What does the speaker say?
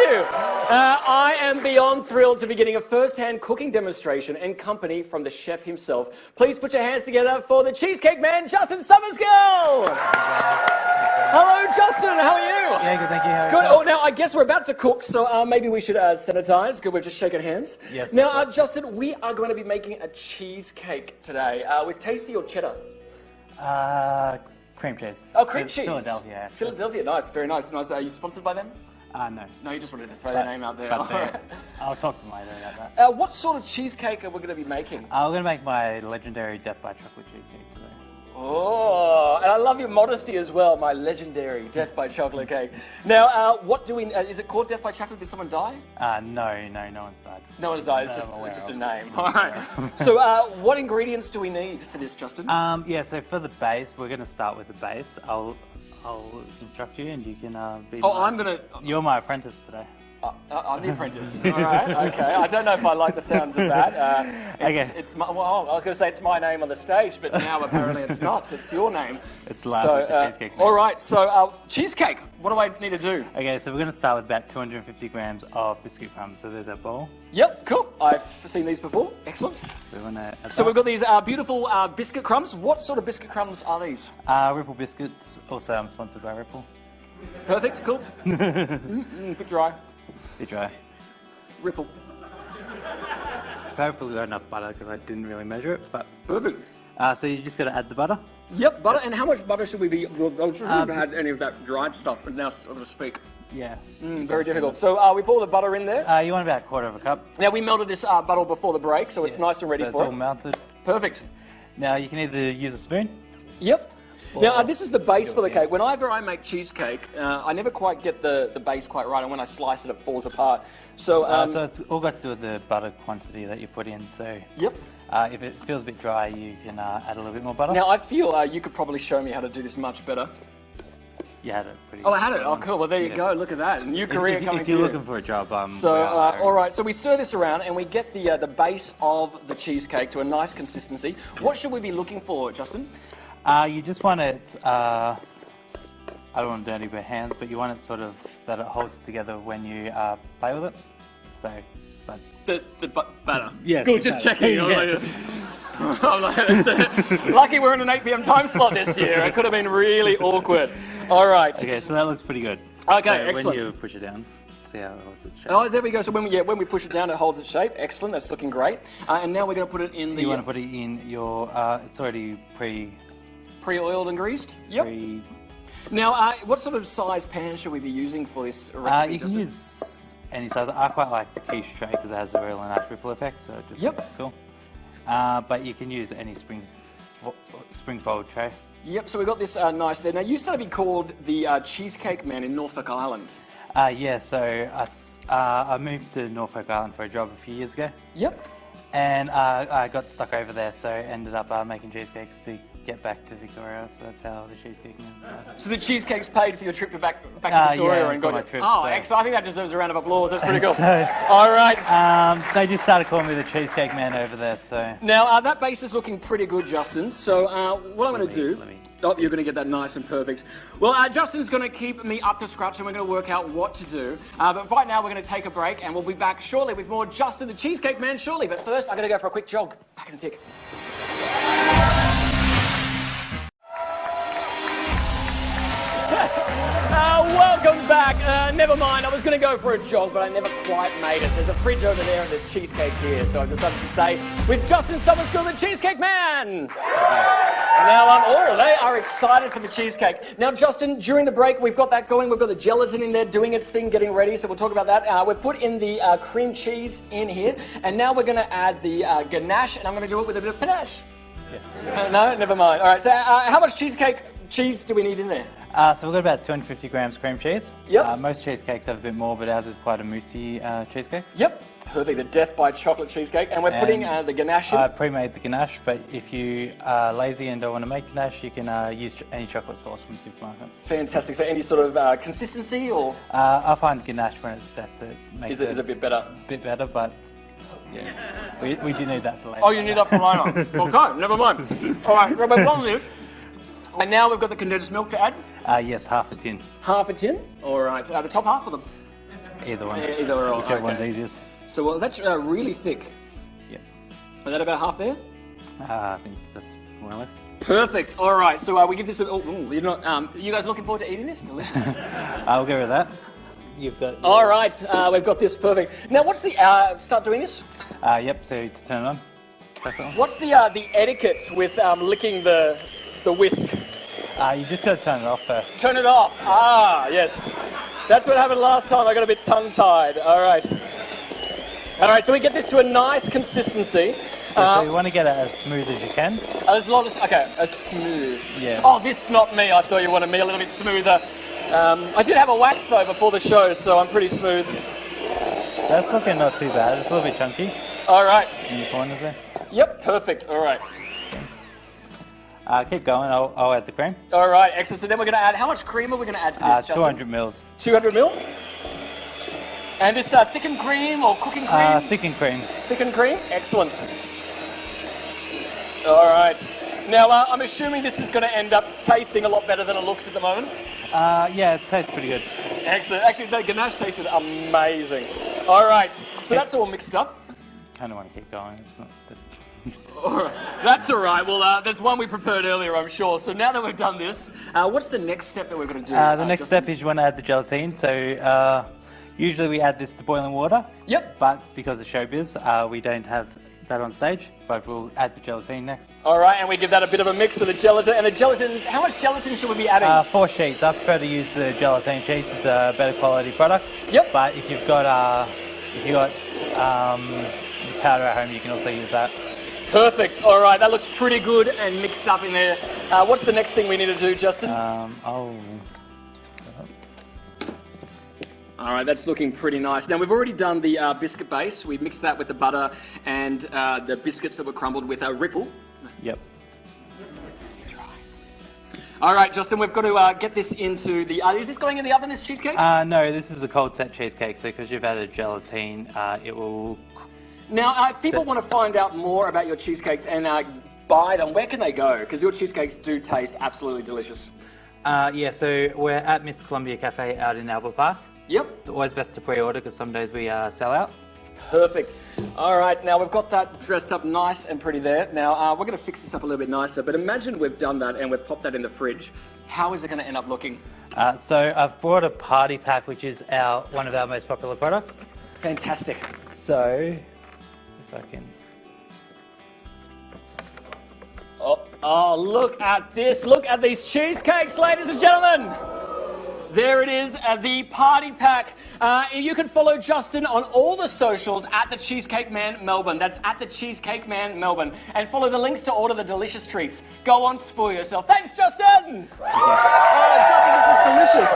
you. I am beyond thrilled to be getting a first-hand cooking demonstration and company from the chef himself. Please put your hands together for the Cheesecake Man, Justin Summersgil. Hello, Justin. How are you? Yeah, good, thank you. How are Good. you? Oh, now, I guess we're about to cook, so maybe we should sanitize. Good, we're just shaking hands. Yes. Now, Justin, we are going to be making a cheesecake today with tasty or cheddar? Cream cheese. Oh, cream cheese. Philadelphia. Actually. Philadelphia, nice, very nice. Nice. Are you sponsored by them? No. No, you just wanted to throw their name out there. I'll talk to them later about that. What sort of cheesecake are we going to be making? We're going to make my legendary Death by Chocolate Cheesecake today. Oh, and I love your modesty as well, my legendary Death by Chocolate cake. Now, what do we, is it called Death by Chocolate? Did someone die? No one's died. No one's died, it's just a name. All right. So, what ingredients do we need for this, Justin? Yeah, so for the base, we're going to start with the base. I'll instruct you and you can be You're my apprentice today. I'm the apprentice. All right, okay. I don't know if I like the sounds of that. Well, I was going to say it's my name on the stage, but now apparently it's not. It's your name. It's live with the cheesecake. All right, so cheesecake, what do I need to do? Okay, so we're going to start with about 250 grams of biscuit crumbs. So there's our bowl. Yep, cool. I've seen these before. Excellent. So we've got these beautiful biscuit crumbs. What sort of biscuit crumbs are these? Ripple biscuits. Also, I'm sponsored by Ripple. Perfect, cool. Bit dry. Bit dry. Ripple. So hopefully got enough butter because I didn't really measure it, but... Perfect. So you just got to add the butter? Yep, butter. And how much butter should we be... I should have had any of that dried stuff, but now so to speak. Yeah. Very difficult. So we pour the butter in there? You want about a quarter of a cup. Now we melted this butter before the break, so it's nice and ready for it. it's all melted. Perfect. Now you can either use a spoon. Yep. Now, this is the base for the cake. Whenever I make cheesecake, I never quite get the base quite right, and when I slice it, it falls apart. So, so it's all got to do with the butter quantity that you put in. So, yep. If it feels a bit dry, you can add a little bit more butter. Now, I feel you could probably show me how to do this much better. You had it pretty. Oh, I had it. Oh, cool. Well, there you go. Look at that. A new career coming to you. If you're looking for a job, all right. So we stir this around, and we get the base of the cheesecake to a nice consistency. What should we be looking for, Justin? You just want it, I don't want to dirty your hands, but you want it sort of that it holds together when you play with it. So, but... The batter? Yes. Good, just checking. Yeah. I'm like, lucky we're in an 8 p.m. time slot this year. It could have been really awkward. All right. Okay, so that looks pretty good. Okay, so excellent. When you push it down, see how it holds its shape. Oh, there we go. So when we push it down, it holds its shape. Excellent. That's looking great. And now we're going to put it in the... You want to put it in your... it's already pre-oiled and greased? Yep. Now, what sort of size pan should we be using for this recipe? You can use any size. I quite like the quiche tray because it has a real nice ripple effect, so it just looks cool. But you can use any spring fold tray. Yep, so we've got this nice there. Now, you used to be called the Cheesecake Man in Norfolk Island. Yeah, so I moved to Norfolk Island for a job a few years ago. Yep. And I got stuck over there, so ended up making cheesecakes to get back to Victoria, so that's how the cheesecake man started. So the cheesecake's paid for your trip back to Victoria and got my you. trip, Excellent. I think that deserves a round of applause. That's pretty cool. All right. They just started calling me the Cheesecake Man over there, so... Now, that base is looking pretty good, Justin. So what I'm going to do... Oh, you're going to get that nice and perfect. Well, Justin's going to keep me up to scratch and we're going to work out what to do. But right now, we're going to take a break and we'll be back shortly with more Justin the Cheesecake Man shortly. But first, I'm going to go for a quick jog. Back in a tick. Welcome back. Never mind, I was going to go for a jog, but I never quite made it. There's a fridge over there and there's cheesecake here, so I've decided to stay with Justin Summersgil, the Cheesecake Man. Now, they are excited for the cheesecake. Now, Justin, during the break, we've got that going. We've got the gelatin in there doing its thing, getting ready, so we'll talk about that. We've put in the cream cheese in here, and now we're going to add the ganache, and I'm going to do it with a bit of panache. Yes. No, never mind. All right, so how much cheese do we need in there? So we've got about 250 grams cream cheese. Yep. Most cheesecakes have a bit more, but ours is quite a moussey cheesecake. Yep. Perfect. The Death by Chocolate Cheesecake. And we're putting the ganache in. I pre-made the ganache, but if you are lazy and don't want to make ganache, you can use any chocolate sauce from the supermarket. Fantastic. So any sort of consistency or? I find ganache when it sets it makes it a bit better. A bit better, but yeah, we do need that for later. Oh, you need that for later. Okay, never mind. All right, so we've done this. And now we've got the condensed milk to add. Yes, half a tin. Half a tin? All right. The top half of them? either one. Either or. Whichever Okay. one's easiest. So well, that's really thick. Yep. Is that about half there? I think that's more or less. Perfect. All right. So we give this. You're not. You guys looking forward to eating this? Delicious. I'll go with that. You've got. All right. We've got this perfect. Now, what's the start doing this? Yep. So to turn it on. Press it on. What's the etiquette with licking the whisk? You just got to turn it off first. Turn it off. Ah, yes. That's what happened last time. I got a bit tongue-tied. All right. All right. So we get this to a nice consistency. So you want to get it as smooth as you can. As long as as smooth. Yeah. Oh, this is not me. I thought you wanted me a little bit smoother. I did have a wax though before the show, so I'm pretty smooth. That's looking not too bad. It's a little bit chunky All right. in the corners there. Yep. Perfect. All right. Keep going. I'll add the cream. All right. Excellent. So then we're going to add. How much cream are we going to add to this, Justin? 200 mils. 200 mil. And this thickened cream or cooking cream? Thickened cream. Thickened cream. Excellent. All right. Now, I'm assuming this is going to end up tasting a lot better than it looks at the moment. Yeah, it tastes pretty good. Excellent. Actually, the ganache tasted amazing. All right. So that's all mixed up. Kind of want to keep going. It's not. All right. That's all right. Well, there's one we prepared earlier, I'm sure. So now that we've done this, what's the next step that we're going to do? The next step is you want to add the gelatine. So usually we add this to boiling water. Yep. But because of showbiz, we don't have that on stage. But we'll add the gelatine next. All right, and we give that a bit of a mix of the gelatin. And the gelatin, how much gelatin should we be adding? 4 sheets. I prefer to use the gelatine sheets. It's a better quality product. Yep. But if you've got powder at home, you can also use that. Perfect. All right, that looks pretty good and mixed up in there. What's the next thing we need to do, Justin? All right, that's looking pretty nice. Now, we've already done the biscuit base. We've mixed that with the butter and the biscuits that were crumbled with a ripple. Yep. All right, Justin, we've got to get this into the... is this going in the oven, this cheesecake? No, this is a cold set cheesecake. So because you've added gelatine, it will... Now, if people want to find out more about your cheesecakes and buy them, where can they go? Because your cheesecakes do taste absolutely delicious. Yeah, so we're at Miss Columbia Cafe out in Albert Park. Yep. It's always best to pre-order because some days we sell out. Perfect. All right, now we've got that dressed up nice and pretty there. Now, we're going to fix this up a little bit nicer, but imagine we've done that and we've popped that in the fridge. How is it going to end up looking? So I've brought a party pack, which is one of our most popular products. Fantastic. So, if I can... Oh, look at this. Look at these cheesecakes, ladies and gentlemen. There it is, the party pack. You can follow Justin on all the socials at the Cheesecake Man Melbourne. That's at the Cheesecake Man Melbourne. And follow the links to order the delicious treats. Go on, spoil yourself. Thanks, Justin! Oh, Justin, this looks delicious.